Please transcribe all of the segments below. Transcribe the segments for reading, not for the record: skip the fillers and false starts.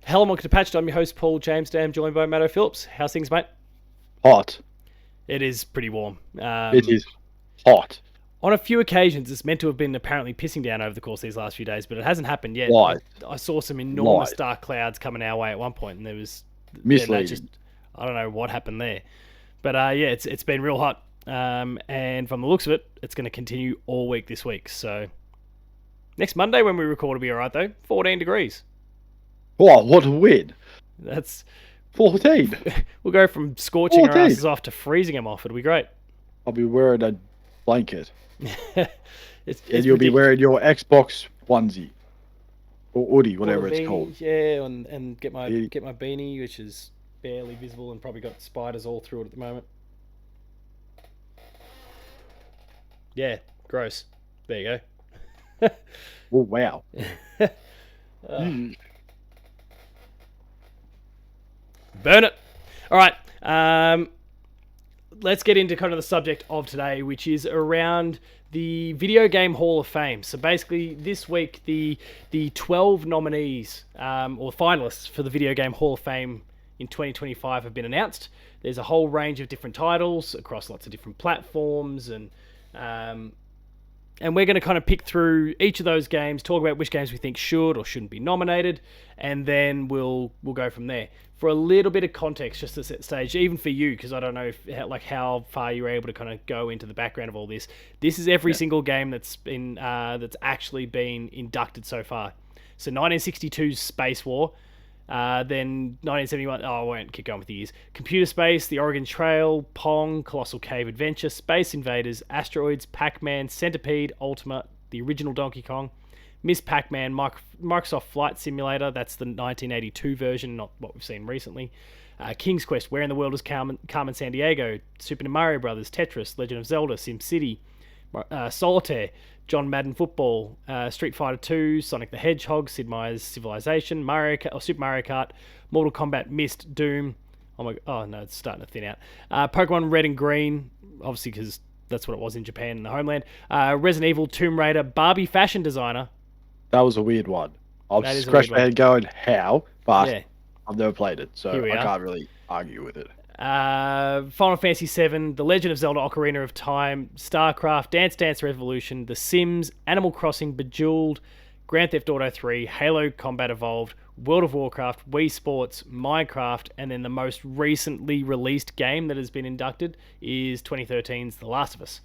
Hello, welcome to Patched. I'm your host, Paul James Dam, joined by Matto Phillips. How's things, mate? Hot. It is pretty warm. It is hot. On a few occasions, it's meant to have been apparently pissing down over the course of these last few days, but it hasn't happened yet. Lies. I saw some enormous Lies. dark clouds coming our way at one point, and Misleading. I don't know what happened there. But yeah, it's been real hot. And from the looks of it, it's going to continue all week this week. So next Monday when we record will be all right, though. 14 degrees. Oh, what a win. That's 14. We'll go from scorching 14. our asses off to freezing them off. It'll be great. I'll be wearing a blanket. It's You'll be wearing your Xbox onesie. Or hoodie, whatever it's called. Yeah, and get my beanie, which is barely visible and probably got spiders all through it at the moment. Yeah, gross. There you go. Oh, wow. Burn it. All right. Let's get into kind of the subject of today, which is around the Video Game Hall of Fame. So basically, this week, the 12 nominees or finalists for the Video Game Hall of Fame in 2025 have been announced. There's a whole range of different titles across lots of different platforms, and we're going to kind of pick through each of those games, talk about which games we think should or shouldn't be nominated, and then we'll go from there. For a little bit of context, just to set the stage, even for you, because I don't know how far you're able to kind of go into the background of all this. This is every single game that's actually been inducted so far. So 1962's Space War, then 1971. Oh, I won't keep going with the years. Computer Space, The Oregon Trail, Pong, Colossal Cave Adventure, Space Invaders, Asteroids, Pac-Man, Centipede, Ultima, the original Donkey Kong, Miss Pac-Man, Microsoft Flight Simulator, that's the 1982 version, not what we've seen recently. King's Quest, Where in the World is Carmen Sandiego, Super Mario Brothers, Tetris, Legend of Zelda, SimCity, Solitaire, John Madden Football, Street Fighter 2, Sonic the Hedgehog, Sid Meier's Civilization, Super Mario Kart, Mortal Kombat, Myst, Doom. Oh no, it's starting to thin out. Pokemon Red and Green, obviously because that's what it was in Japan and the homeland. Resident Evil, Tomb Raider, Barbie Fashion Designer. That was a weird one. I've scratched my head going, how? But yeah. I've never played it, so I can't really argue with it. Final Fantasy VII, The Legend of Zelda Ocarina of Time, StarCraft, Dance Dance Revolution, The Sims, Animal Crossing, Bejeweled, Grand Theft Auto 3, Halo Combat Evolved, World of Warcraft, Wii Sports, Minecraft, and then the most recently released game that has been inducted is 2013's The Last of Us.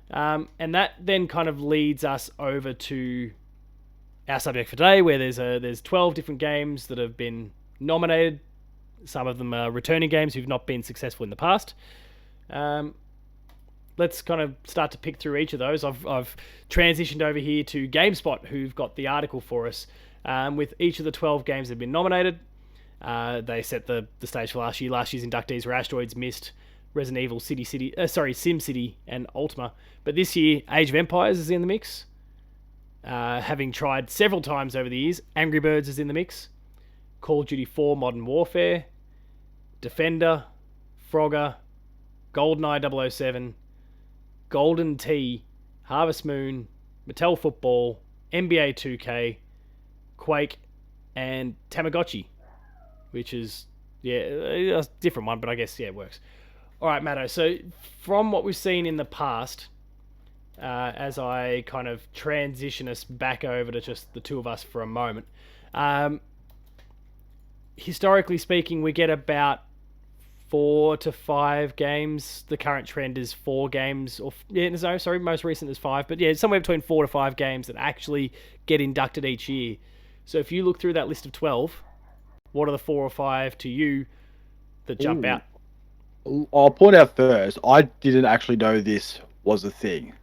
And that then kind of leads us over to our subject for today, where there's 12 different games that have been nominated. Some of them are returning games who've not been successful in the past. Let's kind of start to pick through each of those. I've transitioned over here to GameSpot, who've got the article for us with each of the 12 games that have been nominated. They set the stage for last year. Last year's inductees were Asteroids, Myst, Resident Evil, SimCity, and Ultima. But this year, Age of Empires is in the mix. Having tried several times over the years, Angry Birds is in the mix. Call of Duty 4 Modern Warfare, Defender, Frogger, GoldenEye 007, Golden Tee, Harvest Moon, Mattel Football, NBA 2K, Quake, and Tamagotchi, which is, a different one, but I guess, it works. All right, Matto, so from what we've seen in the past, as I kind of transition us back over to just the two of us for a moment, historically speaking, we get about 4 to 5 games. The current trend is 4 games. Most recent is 5. But somewhere between 4 to 5 games that actually get inducted each year. So if you look through that list of 12, what are the 4 or 5 to you that jump out? I'll point out first, I didn't actually know this was a thing.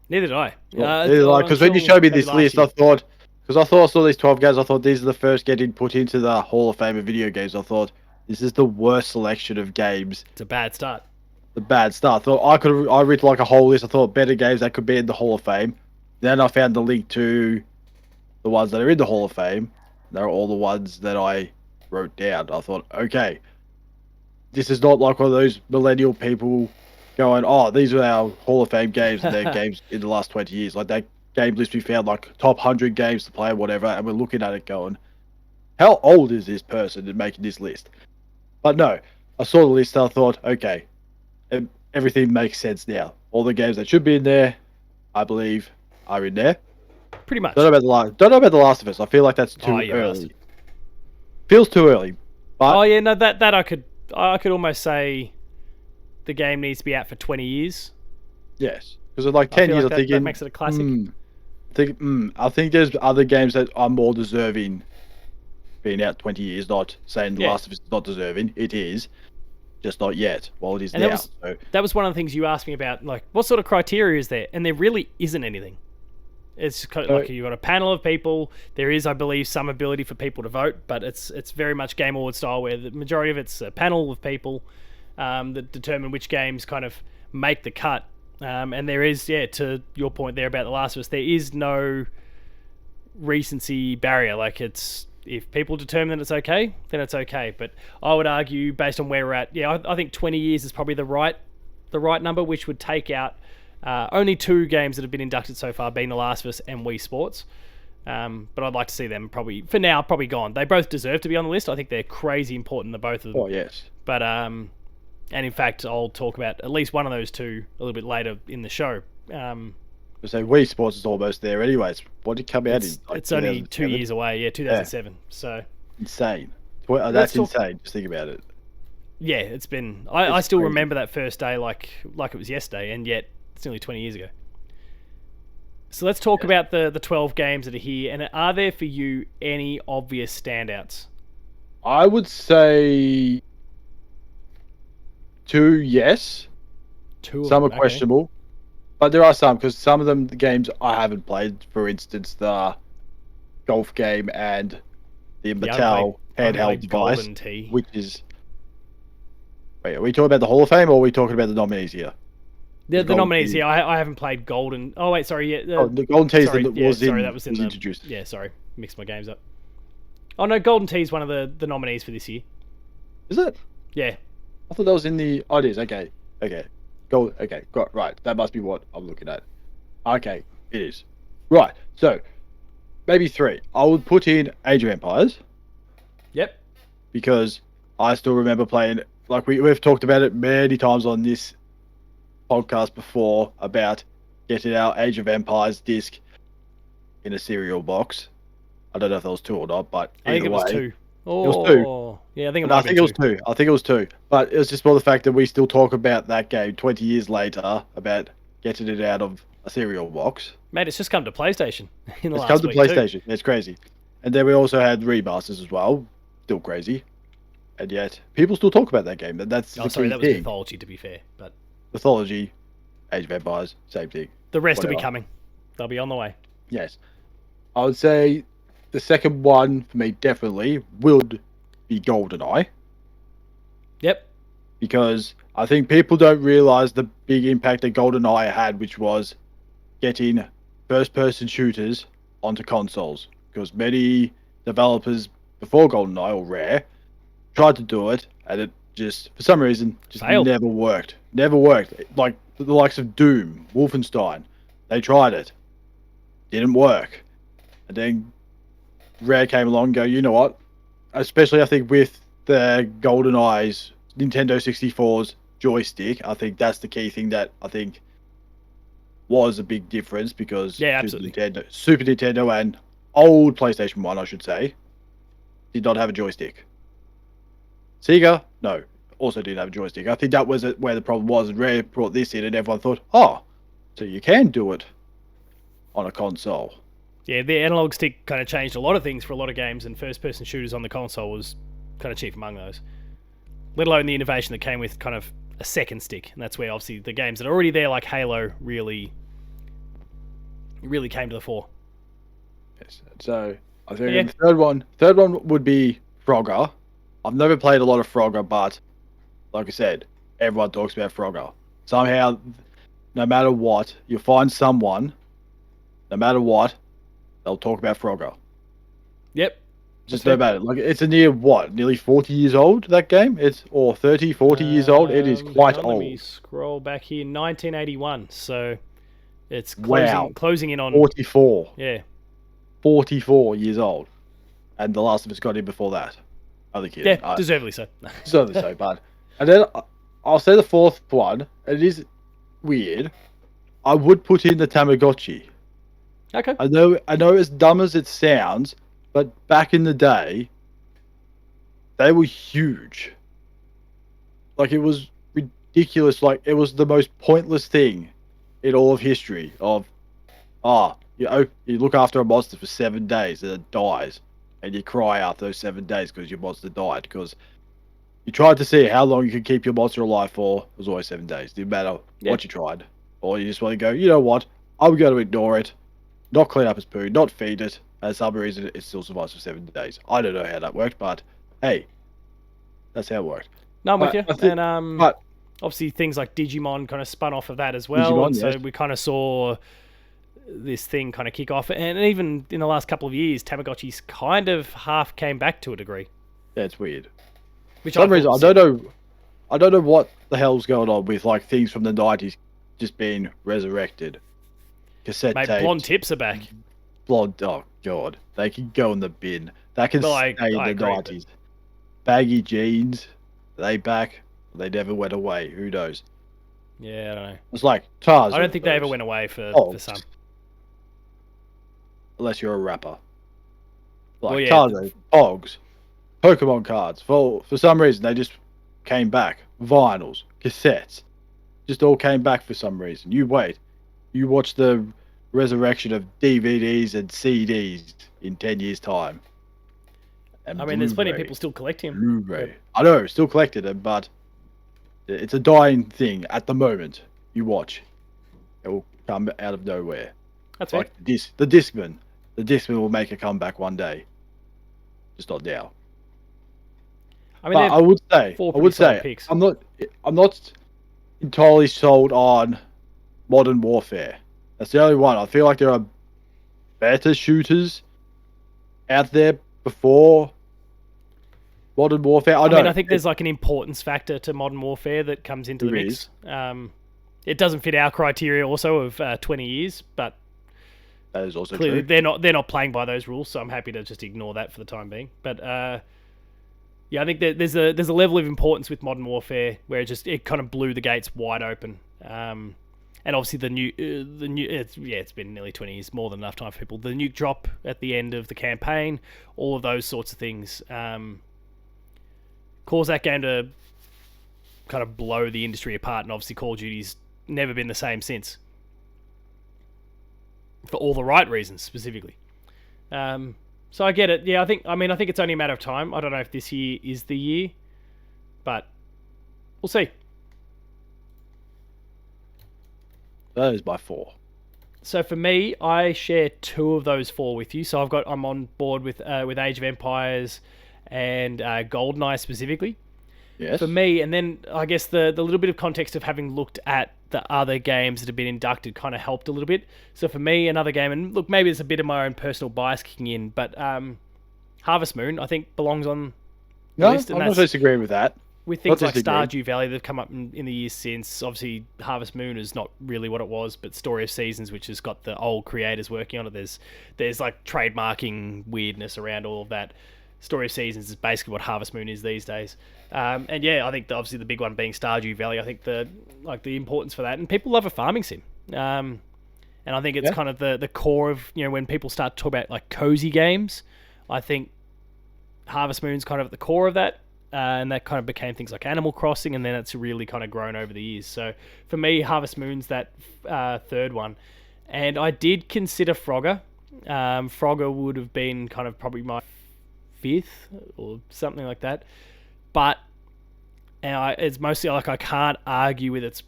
Neither did I. Because when you showed me this list, I thought I saw these 12 games, I thought these are the first getting put into the Hall of Fame of video games. I thought, this is the worst selection of games. It's a bad start. I thought I read like a whole list. I thought better games that could be in the Hall of Fame. Then I found the link to the ones that are in the Hall of Fame. They're all the ones that I wrote down. I thought, okay, this is not like one of those millennial people going, oh, these are our Hall of Fame games, and they're games in the last 20 years. Like that game list we found, like top 100 games to play or whatever, and we're looking at it going, how old is this person in making this list? But no, I saw the list and I thought, okay, everything makes sense now. All the games that should be in there, I believe, are in there. Pretty much. Don't know about the Last of Us. I feel like that's too you're early. rusty. Feels too early. But Oh yeah, no, that I could almost say the game needs to be out for 20 years. yes, because in like 10 years, like I'm thinking that makes it a classic. I think there's other games that are more deserving being out 20 years. Not saying The Last of Us is not deserving. It is, just not yet. Well, it is And now. That was one of the things you asked me about, like what sort of criteria is there, and there really isn't anything. It's kind of like you've got a panel of people. There is, I believe, some ability for people to vote, but it's very much Game Award style, where the majority of it's a panel of people that determine which games kind of make the cut. And there is, to your point there about The Last of Us, there is no recency barrier. Like if people determine that it's okay, then it's okay. But I would argue, based on where we're at, I think 20 years is probably the right number, which would take out only 2 games that have been inducted so far, being The Last of Us and Wii Sports. But I'd like to see them probably gone. They both deserve to be on the list. I think they're crazy important, the both of them. Oh yes. But and in fact, I'll talk about at least one of those 2 a little bit later in the show. So Wii Sports is almost there anyways. What did it come out in? Like it's only 2 years away. 2007. Yeah. So insane. That's insane. Just think about it. Yeah, it's been. I still remember that first day like it was yesterday, and yet it's nearly 20 years ago. So let's talk about the 12 games that are here, and are there for you any obvious standouts? I would say 2, yes. 2 some are questionable, but there are some, because some of them, the games I haven't played. For instance, the golf game and the Mattel handheld device, which is... Wait, are we talking about the Hall of Fame, or are we talking about the nominees here? The nominees here. I haven't played Golden. Oh wait, sorry. Yeah, the Golden Tee that was introduced. Yeah, sorry, mixed my games up. Oh no, Golden Tee is one of the nominees for this year. Is it? Yeah. I thought that was in the... Oh, it is. Okay. Right. That must be what I'm looking at. Okay, it is. Right. So maybe 3. I would put in Age of Empires. Yep. Because I still remember playing... Like we've talked about it many times on this podcast before, about getting our Age of Empires disc in a cereal box. I don't know if that was 2 or not, but I think it was 2. Oh, it was 2. Yeah, I think it was 2. I think it was 2. But it was just more the fact that we still talk about that game 20 years later, about getting it out of a cereal box. Mate, it's just come to PlayStation in the last week. It's come to PlayStation. Too. It's crazy. And then we also had remasters as well. Still crazy. And yet, people still talk about that game. That's the sorry, key that was thing. Mythology, to be fair. But Mythology, Age of Empires, same thing. The rest will be coming. They'll be on the way. Yes. I would say the second one for me definitely would be GoldenEye. Yep. Because I think people don't realise the big impact that GoldenEye had, which was getting first-person shooters onto consoles. Because many developers before GoldenEye, or Rare, tried to do it, and it just, for some reason, just failed. Never worked. Like the likes of Doom, Wolfenstein, they tried it. Didn't work. And then Rare came along and go, you know what? Especially, I think, with the GoldenEye's Nintendo 64's joystick, I think that's the key thing that I think was a big difference, because Super Nintendo and old PlayStation 1, I should say, did not have a joystick. Sega, no, also didn't have a joystick. I think that was where the problem was, and Rare brought this in, and everyone thought, oh, so you can do it on a console. Yeah, the analog stick kind of changed a lot of things for a lot of games, and first-person shooters on the console was kind of chief among those. Let alone the innovation that came with kind of a second stick, and that's where obviously the games that are already there, like Halo, really came to the fore. Yes, so I think the third one would be Frogger. I've never played a lot of Frogger, but like I said, everyone talks about Frogger. Somehow, no matter what, you'll find someone, no matter what, they'll talk about Frogger. Yep. Just no matter. Like, it's nearly 40 years old, that game? Or 30, 40 years old? It is quite old. Let me scroll back here. 1981, so it's closing in on... 44. Yeah. 44 years old. and The Last of Us got in before that. Other kid, Yeah, deservedly so. certainly so, but and then I'll say the fourth one. It is weird. I would put in the Tamagotchi. Okay. I know, as dumb as it sounds, but back in the day, they were huge. Like it was ridiculous. Like it was the most pointless thing in all of history. You look after a monster for 7 days and it dies, and you cry after those 7 days because your monster died. Because you tried to see how long you could keep your monster alive for. It was always 7 days. Didn't matter what you tried, or you just want to go. You know what? I'm going to ignore it, not clean up its poo, not feed it. For some reason, it still survives for 7 days. I don't know how that worked, but hey, that's how it worked. No, I'm with you. But obviously things like Digimon kind of spun off of that as well, Digimon, and so yes. we kind of saw this thing kind of kick off. And even in the last couple of years, Tamagotchis kind of half came back to a degree. Yeah, it's weird. Which For some reason, I don't know what the hell's going on with like things from the 90s just being resurrected. Cassette Mate, tapes. blonde tips are back. Blonde, oh god, they can go in the bin. That can Well, stay I in the agree, 90s. Baggy jeans, they back. They never went away. Who knows? Yeah, I don't know. It's like Tarzan. I don't think they ever went away for Pogs, some. unless you're a rapper. Like Well, yeah, Tarzan, Pogs, Pokemon cards. For some reason, they just came back. Vinyls, cassettes, just all came back for some reason. You wait. You watch the resurrection of DVDs and CDs in 10 years' time. And I mean, there's plenty of Blu-ray. people still collecting them. Blu-ray. I know, still collected them, but it's a dying thing at the moment. You watch. It will come out of nowhere. That's right. Like the Discman. The Discman will make a comeback one day. Just not now. I mean, But I would say, four pretty solid picks. I'm not entirely sold on Modern Warfare. That's the only one. I feel like there are better shooters out there before Modern Warfare. I mean, I think there's like an importance factor to Modern Warfare that comes into the There mix. It doesn't fit our criteria also of 20 years, but that is also clearly true. they're not playing by those rules, so I'm happy to just ignore that for the time being. But yeah, I think that there's a level of importance with Modern Warfare where it kind of blew the gates wide open. And obviously it's been nearly 20 years, more than enough time for people. The nuke drop at the end of the campaign, all of those sorts of things, caused that game to kind of blow the industry apart. And obviously Call of Duty's never been the same since, for all the right reasons specifically. So I get it. Yeah, I think it's only a matter of time. I don't know if this year is the year, but we'll see. That is by 4. So for me, I share 2 of those 4 with you. So I'm on board with Age of Empires and GoldenEye specifically. Yes. For me, and then I guess the little bit of context of having looked at the other games that have been inducted kind of helped a little bit. So for me, another game, and look, maybe it's a bit of my own personal bias kicking in, but Harvest Moon, I think, belongs on the list. I'm not disagreeing with that. With things like Stardew Valley that have come up in the years since. Obviously, Harvest Moon is not really what it was, but Story of Seasons, which has got the old creators working on it, there's like trademarking weirdness around all of that. Story of Seasons is basically what Harvest Moon is these days. And yeah, I think obviously the big one being Stardew Valley. I think the importance for that, and people love a farming sim. And I think it's kind of the core of, when people start to talk about like cozy games. I think Harvest Moon's kind of at the core of that. And that kind of became things like Animal Crossing, and then it's really kind of grown over the years. So for me, Harvest Moon's that third one. And I did consider Frogger. Frogger would have been kind of probably my 5th or something like that. But it's mostly like I can't argue with its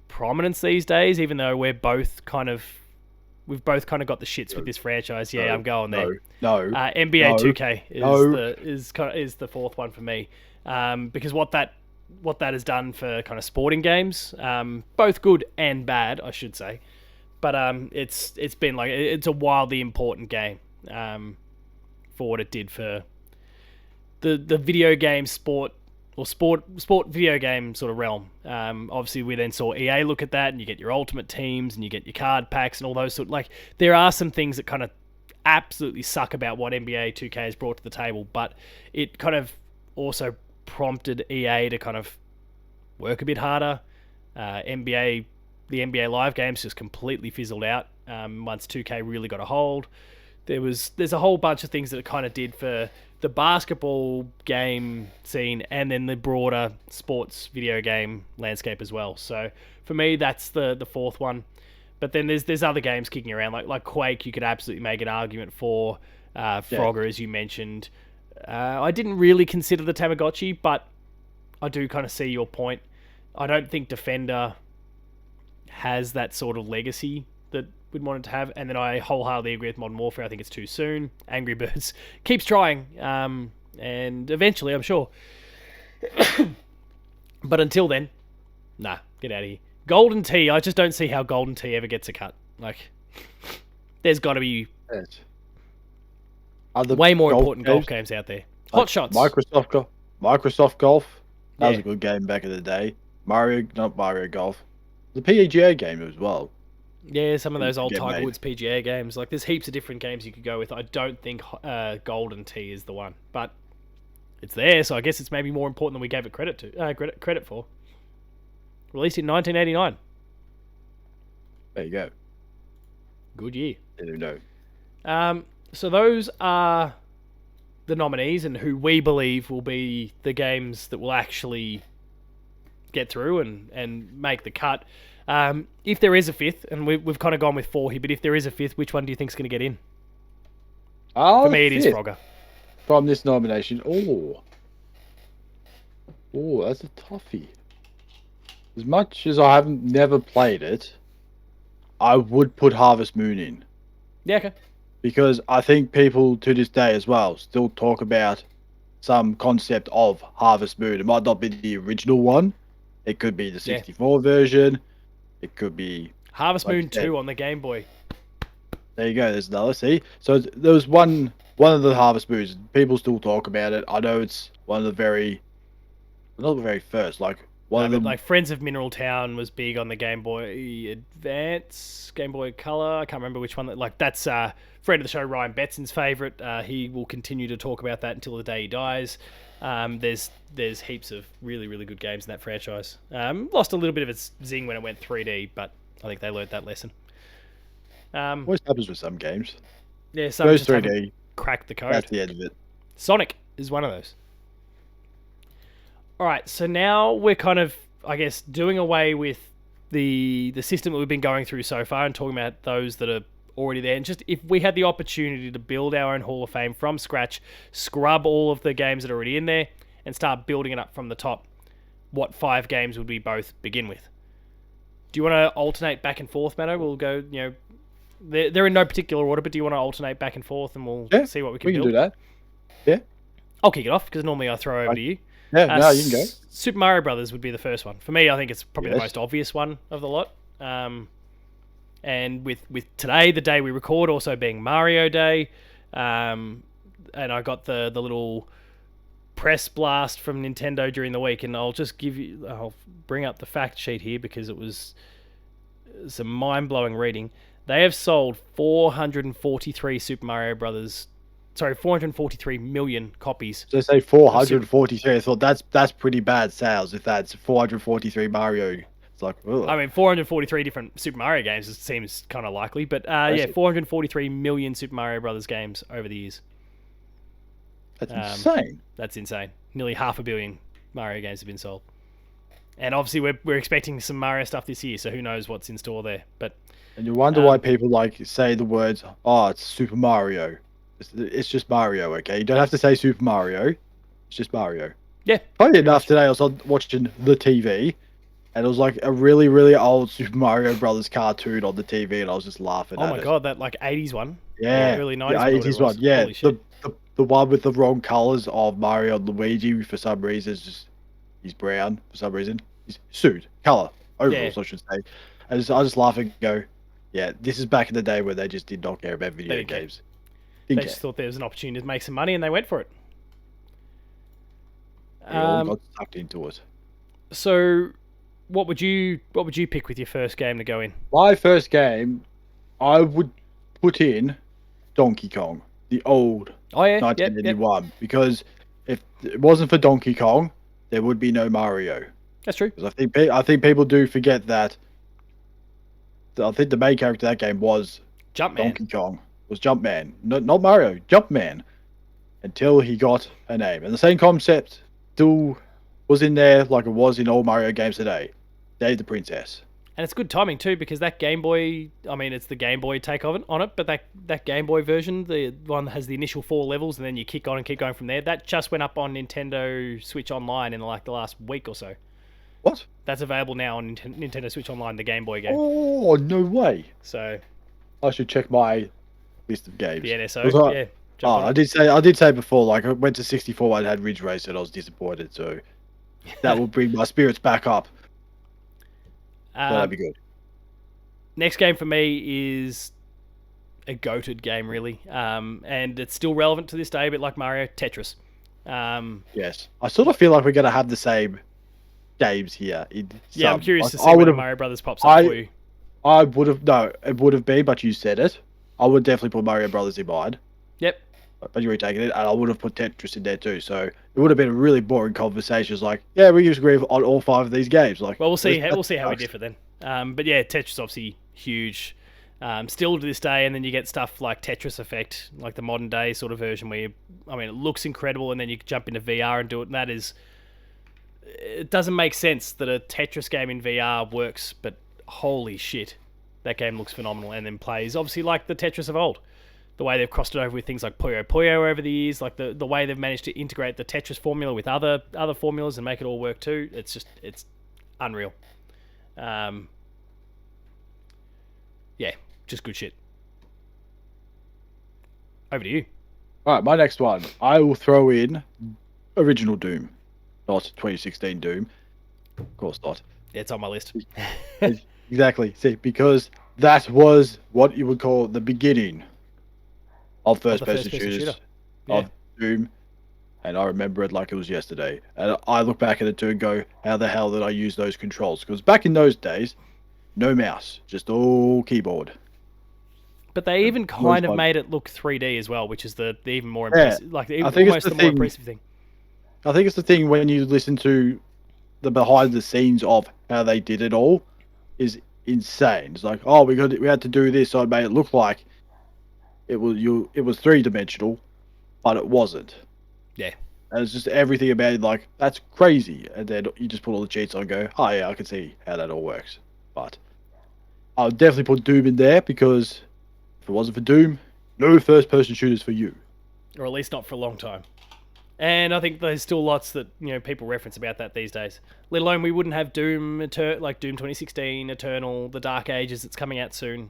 prominence these days, even though we've both kind of got the shits with this franchise. Yeah, I'm going there. No. NBA 2K is the 4th one for me. Because what that has done for kind of sporting games, both good and bad, I should say. But it's been like, it's a wildly important game for what it did for the video game sport video game sort of realm. Obviously, we then saw EA look at that, and you get your Ultimate Teams, and you get your card packs, and all those there are some things that kind of absolutely suck about what NBA 2K has brought to the table, but it kind of also prompted EA to kind of work a bit harder. NBA, the NBA Live games just completely fizzled out once 2K really got a hold. There's a whole bunch of things that it kind of did for the basketball game scene and then the broader sports video game landscape as well. So for me, that's the fourth one. But then there's other games kicking around like Quake. You could absolutely make an argument for Frogger, as you mentioned. I didn't really consider the Tamagotchi, but I do kind of see your point. I don't think Defender has that sort of legacy that we'd want it to have. And then I wholeheartedly agree with Modern Warfare. I think it's too soon. Angry Birds keeps trying, and eventually, I'm sure. But until then, nah, get out of here. Golden Tee, I just don't see how Golden Tee ever gets a cut. Like, there's got to be way more important golf games out there. Hot Shots. Microsoft Golf. That was a good game back in the day. Not Mario Golf. The PGA game as well. Yeah, some of those old Tiger Woods PGA games. Like, there's heaps of different games you could go with. I don't think Golden Tee is the one, but it's there, so I guess it's maybe more important than we gave it credit for. Released in 1989. There you go. Good year. You know. So those are the nominees and who we believe will be the games that will actually get through and make the cut. If there is a fifth, and we've kind of gone with four here, but if there is a fifth, which one do you think is going to get in? For me, it is Frogger. From this nomination. Oh, that's a toughie. As much as I haven't never played it, I would put Harvest Moon in. Yeah, okay. Because I think people to this day as well still talk about some concept of Harvest Moon. It might not be the original one. It could be the 64 version. It could be Harvest Moon 2 on the Game Boy. There you go. There's another. See, so there was one of the Harvest Moons. People still talk about it. I know it's one of the not the very first. Like one of them. Like Friends of Mineral Town was big on the Game Boy Advance, Game Boy Color. I can't remember which one. Like that's friend of the show Ryan Betson's favorite. He will continue to talk about that until the day he dies. There's heaps of really, really good games in that franchise. Lost a little bit of its zing when it went 3D, but I think they learned that lesson. Always happens with some games. Yeah, some just 3D. Cracked the code. That's the end of it. Sonic is one of those. All right, so now we're kind of, I guess, doing away with the system that we've been going through so far and talking about those that are already there. And just if we had the opportunity to build our own Hall of Fame from scratch, scrub all of the games that are already in there, and start building it up from the top, what 5 games would we both begin with? Do you want to alternate back and forth, Matto? We'll go, they're in no particular order, but do you want to alternate back and forth and we'll see what we can build? We can do that. Yeah. I'll kick it off because normally I throw over to you. Yeah, no, you can go. Super Mario Brothers would be the first one. For me, I think it's probably the most obvious one of the lot. And with today, the day we record, also being Mario Day, and I got the little press blast from Nintendo during the week, and I'll bring up the fact sheet here because it was some mind-blowing reading. They have sold 443 Super Mario Brothers. Sorry, 443 million copies. So say 443. I thought that's pretty bad sales if that's 443 Mario. It's like, ugh. I mean, 443 different Super Mario games seems kind of likely, but 443 million Super Mario Brothers games over the years. That's insane. That's insane. Nearly 500 million Mario games have been sold. And obviously we're expecting some Mario stuff this year, so who knows what's in store there. And you wonder why people say the words, it's Super Mario. It's just Mario, okay? You don't have to say Super Mario. It's just Mario. Yeah. Funny enough, today I was watching the TV, and it was like a really, really old Super Mario Brothers cartoon on the TV, and I was just laughing at it. Oh my god, that like 80s one? Yeah. Early 90s the 80s one. Yeah. The one with the wrong colours of Mario and Luigi, for some reason, he's brown for some reason. He's suit, colour, overalls, I should say. I just laugh and go, yeah, this is back in the day where they just did not care about video games. They just thought there was an opportunity to make some money, and they went for it. They all got sucked into it. So, what would you pick with your first game to go in? My first game, I would put in Donkey Kong, the old Oh yeah, yep. 1981, because if it wasn't for Donkey Kong, there would be no Mario. That's true. Because I think people do forget that. I think the main character of that game was Jumpman. Donkey Kong, was Jumpman, not Mario, Jumpman, until he got a name. And the same concept still was in there like it was in all Mario games today. Dave the Princess. And it's good timing too, because that Game Boy, I mean, it's the Game Boy take of it on it, but that Game Boy version, the one that has the initial 4 levels and then you kick on and keep going from there, that just went up on Nintendo Switch Online in like the last week or so. What? That's available now on Nintendo Switch Online, the Game Boy game. Oh, no way. So I should check my list of games. the NSO, yeah. I did say before, like I went to 64, I had Ridge Racer, and I was disappointed. So that will bring my spirits back up. That'd be good. Next game for me is a goated game, really, and it's still relevant to this day, a bit like Mario, Tetris. Yes, I sort of feel like we're gonna have the same games here. I'm curious to see whether Mario Brothers pops up for you. I would have it would have been, but you said it. I would definitely put Mario Brothers in mine. Yep. But you were taking it, and I would have put Tetris in there too. So it would have been a really boring conversation. It's like, yeah, we just agree on all 5 of these games. Like, well, we'll see how we differ then. But yeah, Tetris obviously huge, still to this day. And then you get stuff like Tetris Effect, like the modern day sort of version where it looks incredible, and then you jump into VR and do it. And it doesn't make sense that a Tetris game in VR works, but holy shit, that game looks phenomenal and then plays obviously like the Tetris of old. The way they've crossed it over with things like Puyo Puyo over the years, like the way they've managed to integrate the Tetris formula with other formulas and make it all work too. It's unreal. Yeah, just good shit. Over to you. All right, my next one. I will throw in original Doom, not 2016 Doom. Of course not. Yeah, it's on my list. Exactly. See, because that was what you would call the beginning of first-person shooters of Doom, and I remember it like it was yesterday. And I look back at it too and go, how the hell did I use those controls? Because back in those days, no mouse, just all keyboard. But they even kind of made it look 3D as well, which is the even more impressive, more impressive thing. I think it's the thing when you listen to the behind the scenes of how they did it all is insane. It's like, oh, we had to do this, so it made it look like it was 3-dimensional, but it wasn't. Yeah. And it's just everything about it, like, that's crazy. And then you just put all the cheats on and go, oh yeah, I can see how that all works. But I'll definitely put Doom in there, because if it wasn't for Doom, no first-person shooters for you. Or at least not for a long time. And I think there's still lots that people reference about that these days. Let alone we wouldn't have Doom, like Doom 2016, Eternal, The Dark Ages that's coming out soon.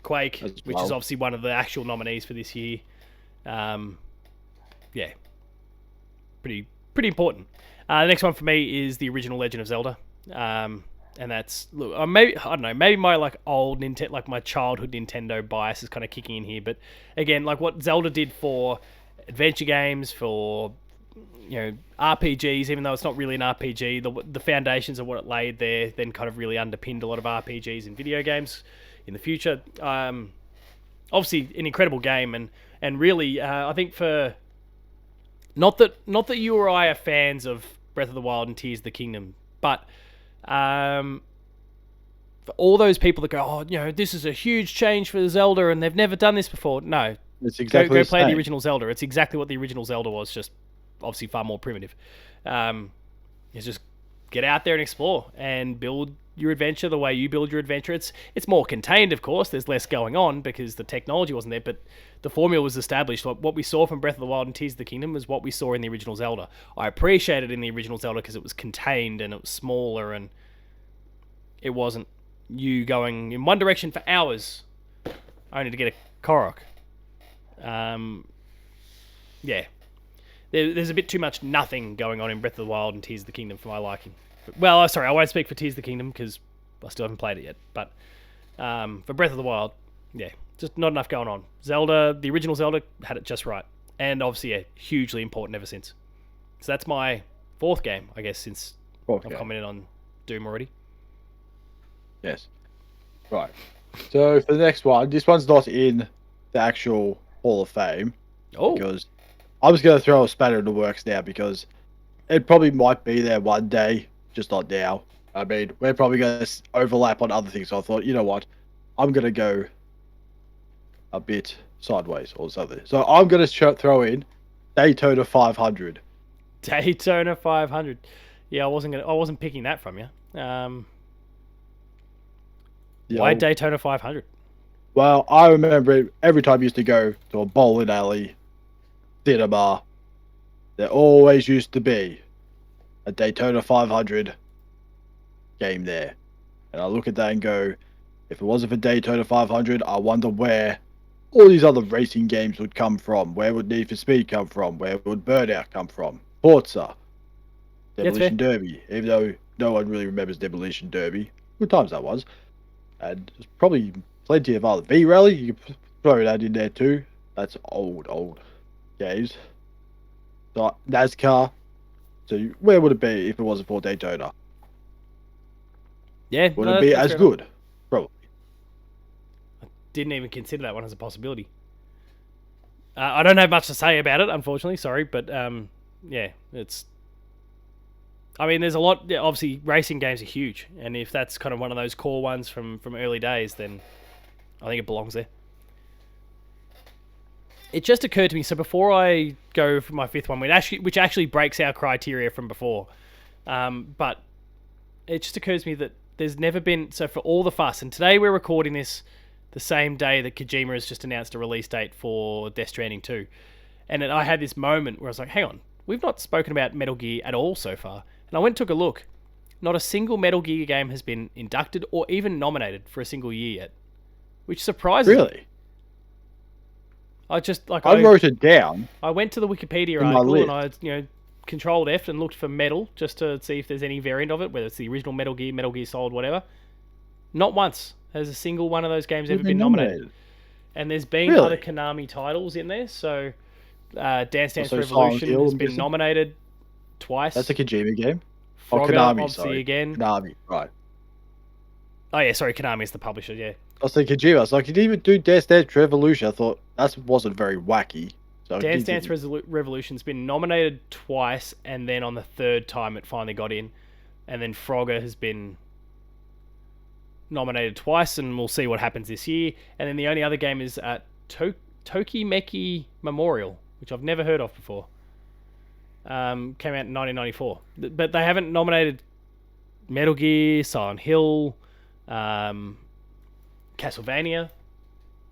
Quake, which is obviously one of the actual nominees for this year. Yeah, pretty important. The next one for me is the original Legend of Zelda, and that's maybe I don't know, maybe my like old Nintendo, like my childhood Nintendo bias is kind of kicking in here. But again, like what Zelda did for adventure games, for RPGs, even though it's not really an RPG, the foundations of what it laid there then kind of really underpinned a lot of RPGs and video games in the future. Obviously an incredible game, and really I think for not that you or I are fans of Breath of the Wild and Tears of the Kingdom, but for all those people that go, this is a huge change for Zelda and they've never done this before. No, it's exactly go play the original Zelda. It's exactly what the original Zelda was, just obviously far more primitive. It's just get out there and explore and build your adventure the way you build your adventure. It's more contained, of course. There's less going on because the technology wasn't there, but the formula was established. What we saw from Breath of the Wild and Tears of the Kingdom was what we saw in the original Zelda. I appreciated it in the original Zelda because it was contained and it was smaller and it wasn't you going in one direction for hours only to get a Korok. Yeah. There's a bit too much nothing going on in Breath of the Wild and Tears of the Kingdom for my liking. Well, sorry, I won't speak for Tears of the Kingdom because I still haven't played it yet. But for Breath of the Wild, yeah, just not enough going on. Zelda, the original Zelda, had it just right. And obviously, yeah, hugely important ever since. So that's my 4th game, I guess, since I've commented on Doom already. Yes. Right. So for the next one, this one's not in the actual Hall of Fame Oh, because I'm just going to throw a spanner in the works now because it probably might be there one day, just not now. I mean, we're probably going to overlap on other things. So I thought, you know what, I'm going to go a bit sideways or something. So I'm going to throw in Daytona 500. Daytona 500. Yeah, I wasn't picking that from you. You Why know, Daytona 500? well, I remember every time I used to go to a bowling alley, cinema, there always used to be a Daytona 500 game there. And I look at that and go, if it wasn't for Daytona 500, I wonder where all these other racing games would come from. Where would Need for Speed come from? Where would Burnout come from? Forza, Yeah, it's fair. Demolition Derby, even though no one really remembers Demolition Derby. Good times that was. And there's probably plenty of other V Rally. You could throw that in there too. That's old games. So NASCAR. So where would it be if it wasn't for Daytona? Yeah, Would no, it be that's as fair enough. good? Probably. Didn't even consider that one as a possibility. I don't have much to say about it, unfortunately. Sorry, but yeah, it's. I mean, there's a lot. Yeah, obviously, racing games are huge, and if that's kind of one of those core ones from early days, then I think it belongs there. It just occurred to me. So before I go for my fifth one, which actually breaks our criteria from before, but it just occurs to me that there's never been so for all the fuss, and today we're recording this the same day that Kojima has just announced a release date for Death Stranding 2. And then I had this moment where I was like, hang on, we've not spoken about Metal Gear at all so far. And I went and took a look. Not a single Metal Gear game has been inducted or even nominated for a single year yet, which surprises me. Really? I just like I wrote it down I went to the Wikipedia in my article and list. I Controlled F and looked for Metal just to see if there's any variant of it, whether it's the original Metal Gear Solid, whatever. Not once has a single one of those games ever They've been been nominated. nominated. And there's been other Really? Konami titles in there. So Dance Dance Also, Silent Revolution Hill, has I'm been guessing. nominated twice. That's a Kojima game. Oh, Frogger, Konami, obviously, sorry. again. Konami, right. Oh, yeah, sorry, Konami is the publisher, yeah. I was thinking Kojima. I was like, you didn't even do Dance Dance Revolution. I thought that wasn't very wacky. So Dance Dance continue. Revolution's been nominated twice, and then on the third time it finally got in. And then Frogger has been nominated twice, and we'll see what happens this year. And then the only other game is Tokimeki Memorial, which I've never heard of before. Came out in 1994. But they haven't nominated Metal Gear, Silent Hill, Castlevania.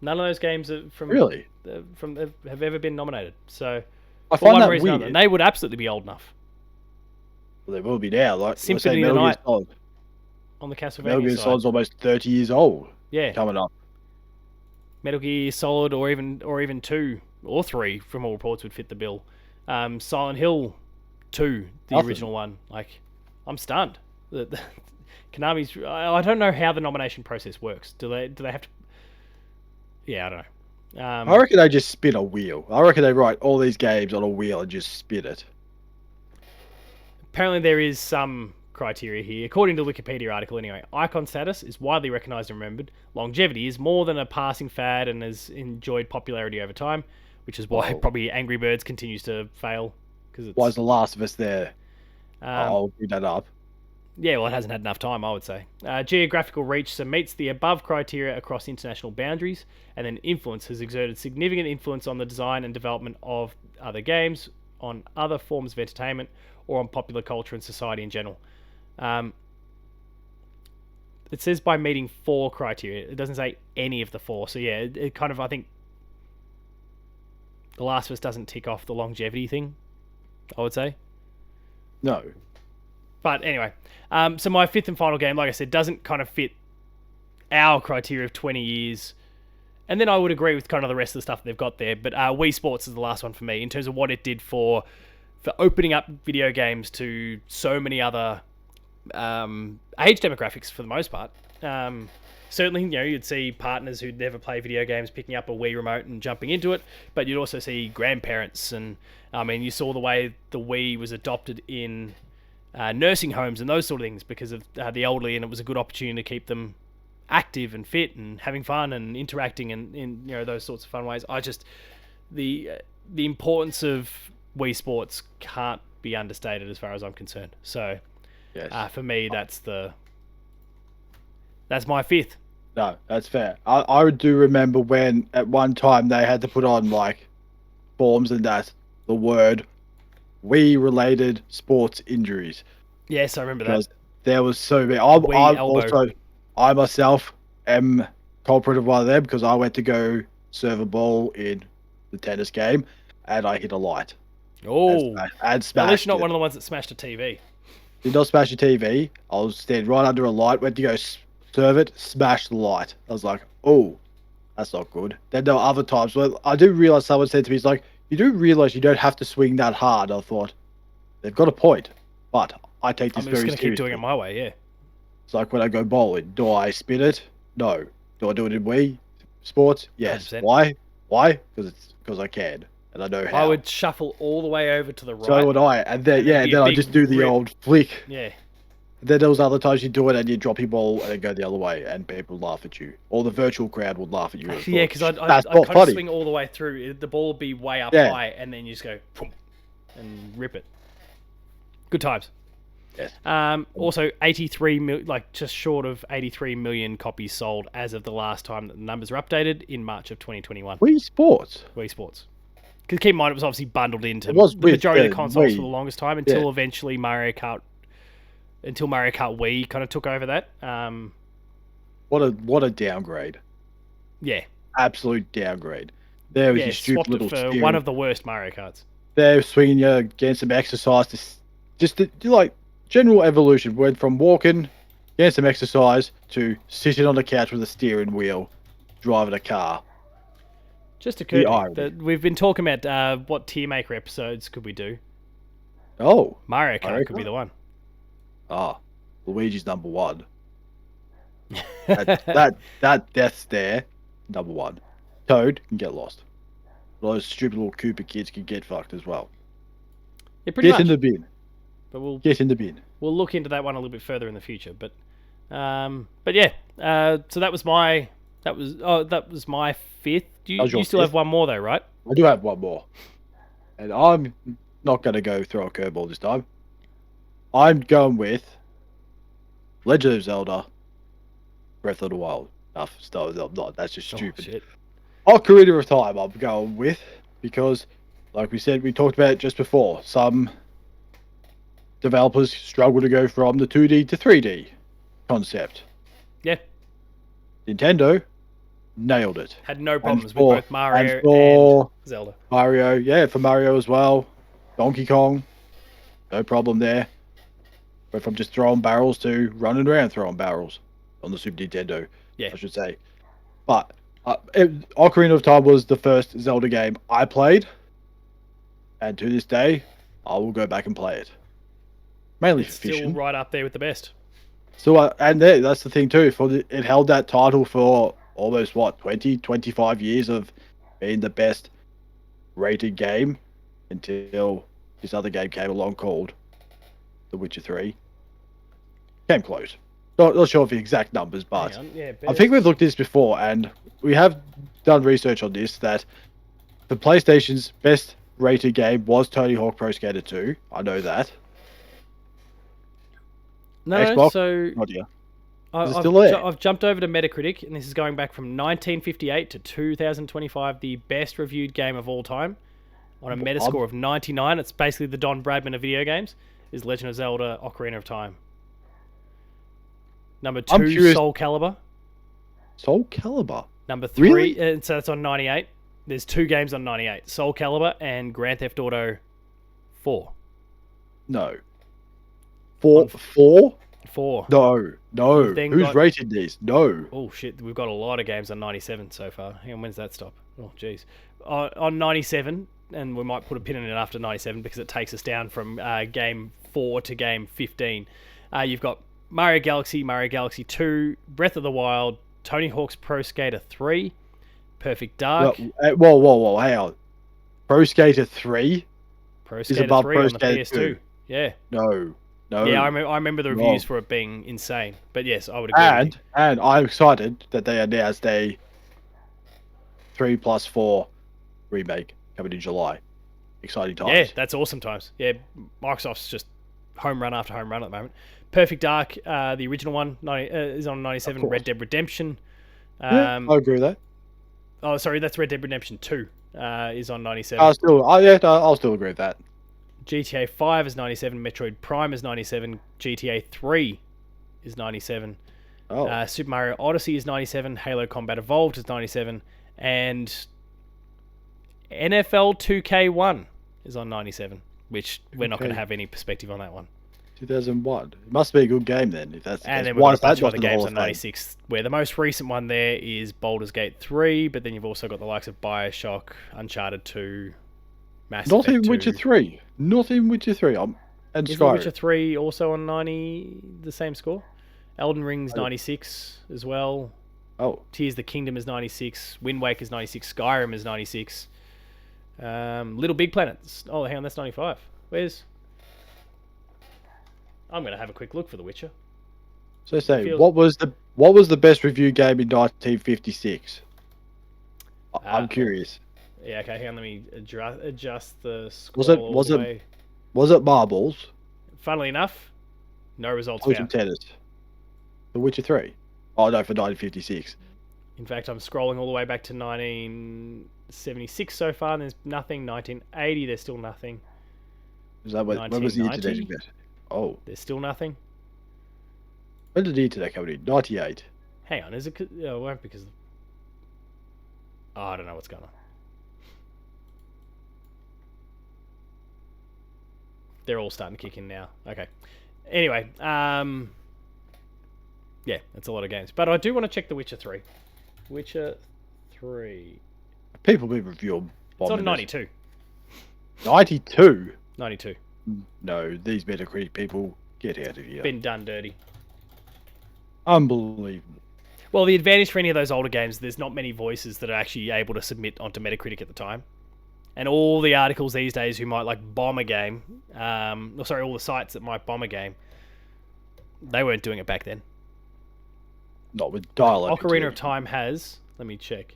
None of those games are Really? have ever been nominated. So I for find one that reason or weird. another, and they would absolutely be old enough. Well, they will be now. Like, let's say Symphony of the Metal Gear Night Solid. on the Metal Castlevania Gear side. Solid's almost 30 years old Yeah, coming up. Metal Gear Solid, or even 2 or 3, from all reports, would fit the bill. Silent Hill 2, the Nothing. original one. Like, I'm stunned. Konami's. I don't know how the nomination process works. Do they have to? Yeah, I don't know. I reckon they just spin a wheel. I reckon they write all these games on a wheel and just spin it. Apparently, there is some criteria here. According to the Wikipedia article, anyway, icon status is widely recognized and remembered. Longevity is more than a passing fad and has enjoyed popularity over time, which is why Oh. probably Angry Birds continues to fail. Because Why is The Last of Us there? um, I'll bring that up. yeah, well, it hasn't had enough time, I would say. Geographical reach, so meets the above criteria across international boundaries, and then influence has exerted significant influence on the design and development of other games, on other forms of entertainment, or on popular culture and society in general. It says by meeting 4 criteria. It doesn't say any of the 4. So yeah, it kind of, I think, The Last of Us doesn't tick off the longevity thing, I would say. No. But anyway, so my fifth and final game, like I said, doesn't kind of fit our criteria of 20 years. And then I would agree with kind of the rest of the stuff that they've got there. But Wii Sports is the last one for me in terms of what it did for opening up video games to so many other age demographics for the most part. Certainly, you'd see partners who'd never play video games picking up a Wii remote and jumping into it, but you'd also see grandparents, and I mean, you saw the way the Wii was adopted in nursing homes and those sort of things because of the elderly, and it was a good opportunity to keep them active and fit and having fun and interacting and in those sorts of fun ways. I just the importance of Wii Sports can't be understated as far as I'm concerned. So Yes. for me, that's my fifth. No, that's fair. I do remember when at one time they had to put on like forms and that the word Wii related sports injuries Yes, I remember that. because there was so many. Wii elbow. I myself am culprit of one of them because I went to go serve a ball in the tennis game and I hit a light Oh, and at least smashed not it. one of the ones that smashed a TV. Did not smash the TV. I was standing right under a light, went to go serve it, smashed the light. I was like, oh, that's not good. Then there were other times where I do realize someone said to me, "It's like, you do realize you don't have to swing that hard." I thought, they've got a point, but I take this I'm just very going to keep doing seriously. it my way, yeah. It's like when I go bowling. Do I spin it? No. Do I do it in Wii Sports? Yes. 100%. Why? Because I can and I know how. I would shuffle all the way over to the right. So would I, and then and then be a I big just do the rip. old flick. Yeah. Then there was other times you do it and you drop your ball and then go the other way and people laugh at you. Or the virtual crowd would laugh at you. Actually, yeah, because I'd That's kind not of funny. swing all the way through. The ball would be way up Yeah. high, and then you just go boom, and rip it. Good times. Yes. Also, 83 like just short of 83 million copies sold as of the last time that the numbers were updated in March of 2021. Wii Sports. Wii Sports. Because keep in mind, it was obviously bundled into It was the with majority of the the consoles Wii. for the longest time until Yeah. eventually Mario Kart Wii kind of took over that. What a downgrade. Yeah. Absolute downgrade. There was Yeah, your stupid swapped it little for steering. one of the worst Mario Karts. They're swinging you against some exercise to do like general evolution. Went from walking, getting some exercise to sitting on the couch with a steering wheel, driving a car. Just occurred to me irony. that we've been talking about what tier maker episodes could we do. Oh, Mario Kart Mario could be Kart? the one. Luigi's number one. That death stare, number one. Toad can get lost. Those stupid little Koopa kids can get fucked as well. Yeah, pretty Get much. in the bin. But we'll Get in the bin. look into that one a little bit further in the future. But yeah. So that was my fifth. That was your You still have fifth? one more though, right? I do have one more. And I'm not going to go throw a curveball this time. I'm going with Legend of Zelda Breath of the Wild. That's just stupid. Oh, shit. Ocarina of Time I'm going with because, like we said, we talked about it just before. Some developers struggle to go from the 2D to 3D concept. Yeah. Nintendo nailed it. Had no problems with for- both Mario and for- and Zelda. Mario, yeah, for Mario as well. Donkey Kong, no problem there. Went from just throwing barrels to running around throwing barrels on the Super Nintendo, Yeah. I should say. But Ocarina of Time was the first Zelda game I played, and to this day, I will go back and play it. Mainly It's for still fishing. right up there with the best. So, that's the thing too. It held that title for almost 20, 25 years of being the best rated game until this other game came along called The Witcher 3. Came close. Not sure of the exact numbers, but Hang on. Yeah, I think we've looked at this before, and we have done research on this, that the PlayStation's best rated game was Tony Hawk Pro Skater 2. I know that. No, Xbox? so Oh dear. I- Is it I've, still there? I've jumped over to Metacritic, and this is going back from 1958 to 2025, the best reviewed game of all time, on a Metascore of 99. It's basically the Don Bradman of video games, is Legend of Zelda Ocarina of Time. Number I'm 2, curious- Soul Calibur. Soul Calibur. Number 3, Really? and so it's on 98. There's 2 games on 98, Soul Calibur and Grand Theft Auto 4. No. Four? 4. No. Then Who's got- rated these? No. Oh shit, we've got a lot of games on 97 so far. Hang on, when's that stop? Oh jeez. On 97, and we might put a pin in it after 97 because it takes us down from game 4 to game 15. You've got Mario Galaxy 2, Breath of the Wild, Tony Hawk's Pro Skater 3, Perfect Dark, Whoa, hang on. Pro Skater 3? Pro is Skater above 3 Pro on the Skater PS2. 2. Yeah. No. No. Yeah, I remember the Wrong. reviews for it being insane. But yes, I would agree with you. And I'm excited that they announced a 3+4 remake coming in July. Exciting Yeah, times. that's awesome times. Yeah, Microsoft's just home run after home run at the moment. Perfect Dark, the original one, is on 97. Red Dead Redemption. Yeah, I agree with that. Oh, sorry, that's Red Dead Redemption 2 is on 97. I'll still agree with that. GTA 5 is 97. Metroid Prime is 97. GTA 3 is 97. Oh, Super Mario Odyssey is 97. Halo Combat Evolved is 97. And NFL 2K1 is on 97, which we're not going to have any perspective on that one. 2001. It must be a good game then. If that's And then why we've got a bunch of other not in the games Hall on of Fame? 96, where the most recent one there is Baldur's Gate 3, but then you've also got the likes of Bioshock, Uncharted 2, Mass Not Effect even 2. Witcher 3. Not even Witcher 3. And Isn't Skyrim. Witcher 3 also on 90, the same score? Elden Ring's 96 as well. Oh, Tears of the Kingdom is 96. Wind Waker is 96. Skyrim is 96. Little Big Planets. Oh, hang on, that's 95. Where's... I'm going to have a quick look for The Witcher. so say what was the best review game in 1956? I'm curious. Yeah, okay, hang on, let me adjust the scroll Was all it the way. was it Marbles? Funnily enough, no results Poison found. Tennis. The Witcher 3. Oh no, for 1956. In fact, I'm scrolling all the way back to 1976 so far, and there's nothing. 1980, there's still nothing. Is that when was the internet 1990? invented? Oh, There's still nothing. when did the internet come in? 98. Hang on, is it? Oh, it won't because. Oh, I don't know what's going on. They're all starting to kick in now. Okay. Anyway, yeah, that's a lot of games. But I do want to check The Witcher 3. Witcher 3. People been reviewing. It's on 92. 92. 92. No, these Metacritic people, get out of here. Been done dirty. Unbelievable. Well, the advantage for any of those older games, there's not many voices that are actually able to submit onto Metacritic at the time. And all the articles these days who might like bomb a game, all the sites that might bomb a game, they weren't doing it back then. Not with dialogue. Ocarina of Time has, let me check.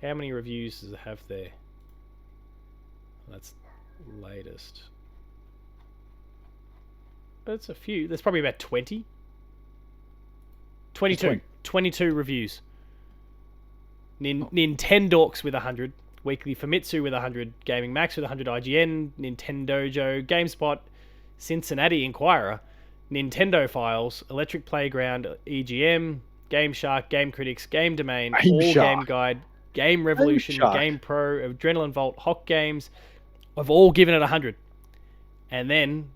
How many reviews does it have there? That's latest. That's a few. There's probably about 20. 22. 22 reviews. Nintendorks with 100. Weekly Famitsu with 100, Gaming Max with 100, IGN, Nintendojo, GameSpot, Cincinnati Inquirer, Nintendo Files, Electric Playground, EGM, Game Shark, Game Critics, Game Domain, Game Guide, Game Revolution, Game Pro, Adrenaline Vault, Hawk Games, have all given it 100. And then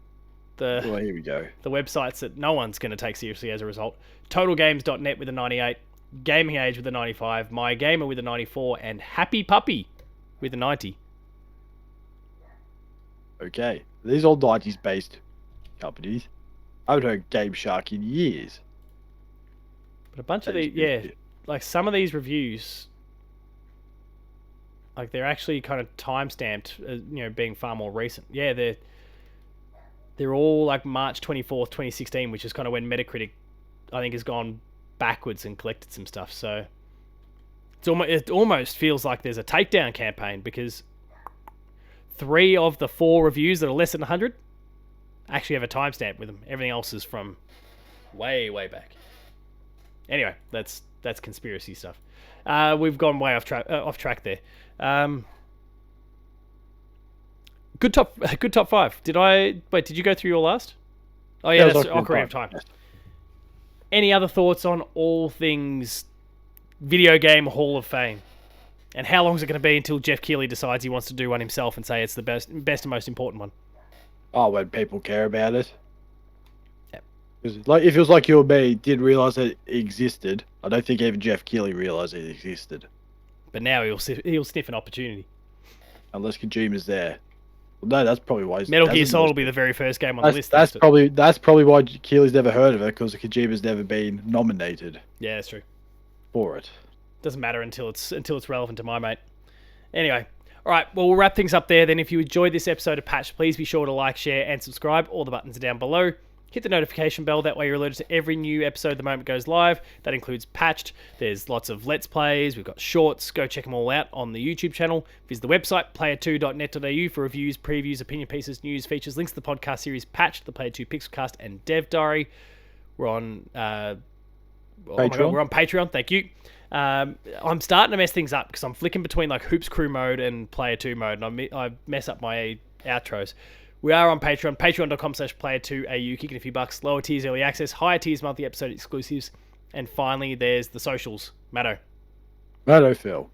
here we go. The websites that no one's going to take seriously as a result. TotalGames.net with a 98, Gaming Age with a 95, My Gamer with a 94, and Happy Puppy with a 90. Okay. These all 90s based companies. I haven't heard Game Shark in years. But a bunch of these, like some of these reviews, like they're actually kind of time-stamped, being far more recent. Yeah, they're all like March 24th, 2016, which is kind of when Metacritic, I think, has gone backwards and collected some stuff. So it almost feels like there's a takedown campaign, because 3 of the 4 reviews that are less than 100 actually have a timestamp with them. Everything else is from way back. Anyway, that's conspiracy stuff. We've gone way off track there. Good top 5. Did you go through your last? Oh yeah, that's Ocarina of Time. Yes. Any other thoughts on all things video game Hall of Fame? And how long is it going to be until Jeff Keighley decides he wants to do one himself and say it's the best and most important one? Oh, when people care about it. Yep. Like, if it was like you or me, didn't realise that it existed, I don't think even Jeff Keighley realised it existed. But now he'll sniff an opportunity. Unless Kojima's there. Well, no, that's probably why. Metal Gear Solid will be the very first game on the list. That's probably why Keighley's never heard of it, because Kojima's never been nominated. Yeah, that's true. For it. Doesn't matter until it's relevant to my mate. Anyway, All right, well, we'll wrap things up there. Then if you enjoyed this episode of Patched, please be sure to like, share, and subscribe. All the buttons are down below. Hit the notification bell. That way you're alerted to every new episode the moment it goes live. That includes Patched. There's lots of Let's Plays. We've got shorts. Go check them all out on the YouTube channel. Visit the website, player2.net.au, for reviews, previews, opinion pieces, news, features, links to the podcast series Patched, the Player 2 Pixelcast, and Dev Diary. We're on... Patreon. We're on Patreon. Thank you. I'm starting to mess things up because I'm flicking between like Hoops Crew mode and Player 2 mode, and I mess up my outros. We are on Patreon, patreon.com/player2au, kicking a few bucks. Lower tiers, early access. Higher tiers, monthly episode exclusives. And finally, there's the socials. Matto. Phil.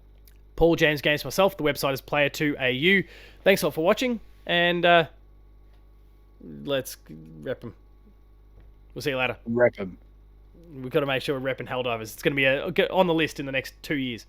Paul, James, Games, myself. The website is player2au. Thanks all for watching, and let's rep them. We'll see you later. Rep 'em. We've got to make sure we're repping Helldivers. It's going to be on the list in the next 2 years.